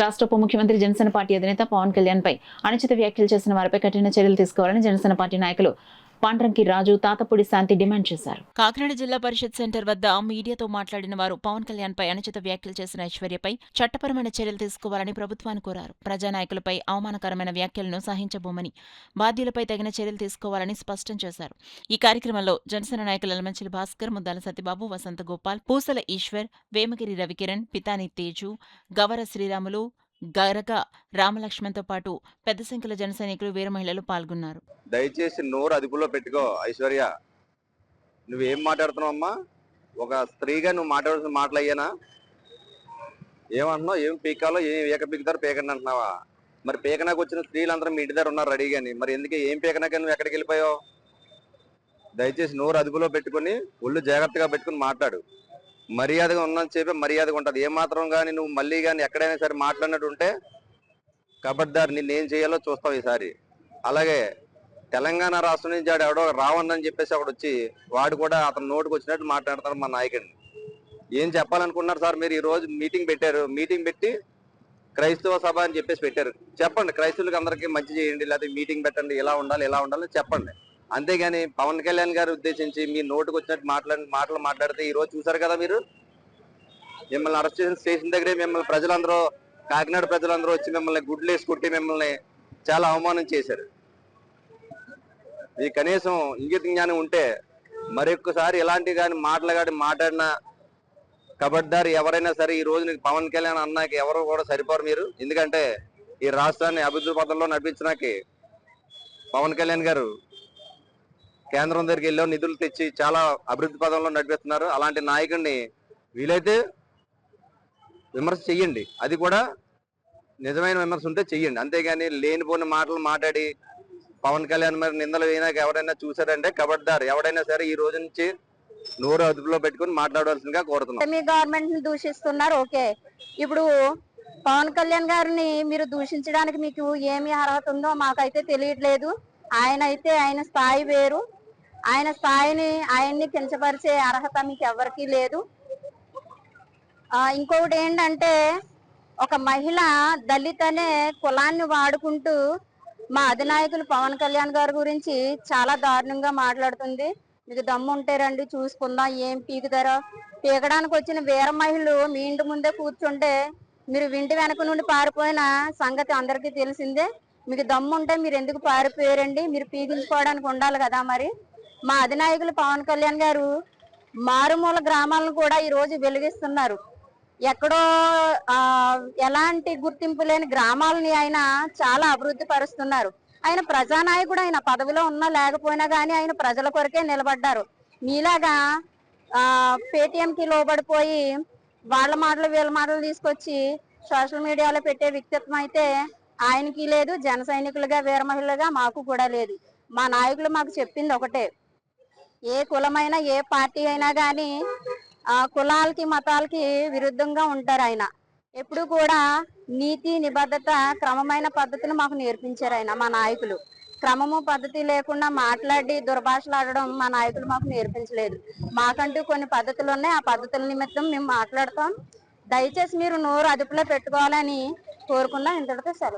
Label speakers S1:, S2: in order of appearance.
S1: రాష్ట్ర ఉప ముఖ్యమంత్రి జనసేన పార్టీ అధినేత పవన్ కళ్యాణ్ పై అనుచిత వ్యాఖ్యలు చేసిన వారిపై కఠిన చర్యలు తీసుకోవాలని జనసేన పార్టీ నాయకులు పాండ్రంకి రాజు, తాతపూడి శాంతి డిమాండ్ చేశారు. కాకినాడ జిల్లా పరిషత్ సెంటర్ వద్ద మీడియాతో మాట్లాడిన వారు పవన్ కళ్యాణ్ పై అనుచిత వ్యాఖ్యలు చేసిన ఐశ్వర్యపై చట్టపరమైన చర్యలు తీసుకోవాలని ప్రభుత్వాన్ని కోరారు. ప్రజానాయకులపై అవమానకరమైన వ్యాఖ్యలను సహించబోమని, బాధ్యులపై తగిన చర్యలు తీసుకోవాలని స్పష్టం చేశారు. ఈ కార్యక్రమంలో జనసేన నాయకులు ఎలమంచిలి భాస్కర్, ముద్దాల సత్యబాబు, వసంత గోపాల్, పూసల ఈశ్వర్, వేమగిరి రవికిరణ్, పితాని తేజు, గవర శ్రీరాములు, గరగ రామలక్ష్మణ్తో పాటు పెద్ద సంఖ్యలో జన సైనికులు, వీర మహిళలు పాల్గొన్నారు.
S2: దయచేసి నోరు అదుపులో పెట్టుకో ఐశ్వర్య. నువ్వేం మాట్లాడుతున్నావమ్మా? ఒక స్త్రీగా నువ్వు మాట్లాడాల్సిన మాటలు అయ్యానా? ఏమంటున్నావు? ఏం పీకాలో ఏం ఏక పీకుతారో పీకండి అంటున్నావా? మరి పీకనాకు వచ్చిన స్త్రీలందరూ మీ ఇంటి దగ్గర ఉన్నారు రెడీగాని. మరి ఎందుకు ఏం పీకనాక నువ్వు ఎక్కడికి వెళ్ళిపోయావు? దయచేసి నోరు అదుపులో పెట్టుకుని ఒళ్ళు జాగ్రత్తగా పెట్టుకుని మాట్లాడు. మర్యాదగా ఉన్నని చెప్పి మర్యాదగా ఉంటుంది. ఏమాత్రం కానీ నువ్వు మళ్ళీ కానీ ఎక్కడైనా సరే మాట్లాడినట్టు ఉంటే కబడ్దారు నిన్నేం చేయాలో చూస్తావు ఈసారి. అలాగే తెలంగాణ రాష్ట్రం నుంచి ఎవడో రావణని చెప్పేసి ఒకడు వచ్చి వాడు కూడా అతను నోటుకు వచ్చినట్టు మాట్లాడతారు మా నాయకుడిని. ఏం చెప్పాలనుకున్నారు సార్ మీరు? ఈ రోజు మీటింగ్ పెట్టారు, మీటింగ్ పెట్టి క్రైస్తవ సభ అని చెప్పేసి పెట్టారు. చెప్పండి, క్రైస్తవులకి అందరికీ మంచి చేయండి, లేకపోతే మీటింగ్ పెట్టండి, ఇలా ఉండాలి ఇలా ఉండాలి చెప్పండి. అంతేగాని పవన్ కళ్యాణ్ గారు ఉద్దేశించి మీ నోటుకు వచ్చినట్టు మాటలు మాట్లాడితే ఈ రోజు చూసారు కదా మీరు. మిమ్మల్ని అరెస్ట్ చేసిన స్టేషన్ దగ్గరే మిమ్మల్ని ప్రజలందరూ, కాకినాడ ప్రజలందరూ వచ్చి మిమ్మల్ని గుడ్లు వేసి కొట్టి మిమ్మల్ని చాలా అవమానం చేశారు. ఈ కనీసం ఇంగిత జ్ఞానం ఉంటే మరొక్కసారి ఇలాంటి కానీ మాట్లాడినా కబడ్దారు. ఎవరైనా సరే ఈ రోజు పవన్ కళ్యాణ్ అన్నాకి ఎవరు కూడా సరిపోరు మీరు. ఎందుకంటే ఈ రాష్ట్రాన్ని అభివృద్ధి పథంలో నడిపించడానికి పవన్ కళ్యాణ్ గారు కేంద్రం దగ్గరికి వెళ్ళి నిధులు తెచ్చి చాలా అభివృద్ధి పథంలో నడిపిస్తున్నారు. అలాంటి నాయకుడిని వీలైతే విమర్శ చెయ్యండి, అది కూడా నిజమైన విమర్శ ఉంటే చెయ్యండి. అంతేగాని లేనిపోని మాటలు మాట్లాడి పవన్ కళ్యాణ్ మరి నిందలు వేయనాక ఎవరైనా చూసారంటే కబడ్దారు. ఎవడైనా సరే ఈ రోజు నుంచి నోరు అదుపులో పెట్టుకుని మాట్లాడవలసిందిగా కోరుతున్నాం.
S3: మీ గవర్నమెంట్ ని దూషిస్తున్నారు, ఓకే. ఇప్పుడు పవన్ కళ్యాణ్ గారిని మీరు దూషించడానికి మీకు ఏమి అర్హత ఉందో మాకైతే తెలియట్లేదు. ఆయన స్థాయి వేరు. ఆయన్ని కించపరిచే అర్హత మీకు ఎవరికీ లేదు. ఇంకొకటి ఏంటంటే, ఒక మహిళ దళిత్ అనే కులాన్ని వాడుకుంటూ మా అధినాయకులు పవన్ కళ్యాణ్ గారి గురించి చాలా దారుణంగా మాట్లాడుతుంది. మీకు దమ్ము ఉంటే రండి చూసుకుందాం ఏం పీకుతారో. పీకడానికి వచ్చిన వీర మహిళలు మీ ఇంటి ముందే కూర్చుంటే మీరు ఇంటి వెనక నుండి పారిపోయిన సంగతి అందరికీ తెలిసిందే. మీకు దమ్ము ఉంటే మీరు ఎందుకు పారిపోయారండి? మీరు పీకించుకోవడానికి ఉండాలి కదా. మరి మా అధినాయకులు పవన్ కళ్యాణ్ గారు మారుమూల గ్రామాలను కూడా ఈ రోజు వెలిగిస్తున్నారు. ఎక్కడో ఎలాంటి గుర్తింపు లేని గ్రామాలని ఆయన చాలా అభివృద్ధి పరుస్తున్నారు. ఆయన ప్రజానాయకుడు. ఆయన పదవిలో ఉన్నా లేకపోయినా కానీ ఆయన ప్రజల కొరకే నిలబడ్డారు. మీలాగా పేటిఎంకి లోబడిపోయి వాళ్ళ మాటలు వీళ్ళ మాటలు తీసుకొచ్చి సోషల్ మీడియాలో పెట్టే వ్యక్తిత్వం అయితే ఆయనకి లేదు. జన సైనికులుగా వీర మహిళలుగా మాకు కూడా లేదు. మా నాయకులు మాకు చెప్పింది ఒకటే, ఏ కులమైనా ఏ పార్టీ అయినా కానీ కులాలకి మతాలకి విరుద్ధంగా ఉంటారు. ఆయన ఎప్పుడు కూడా నీతి నిబద్ధత క్రమమైన పద్ధతిని మాకు నేర్పించారు. ఆయన మా నాయకులు క్రమము పద్ధతి లేకుండా మాట్లాడి దుర్భాషలాడడం మా నాయకులు మాకు నేర్పించలేదు. మాకంటూ కొన్ని పద్ధతులు ఉన్నాయి. ఆ పద్ధతుల నిమిత్తం మేము మాట్లాడతాం. దయచేసి మీరు నోరు అదుపులో పెట్టుకోవాలని కోరుకున్నా. ఇంతటితో సెలవు.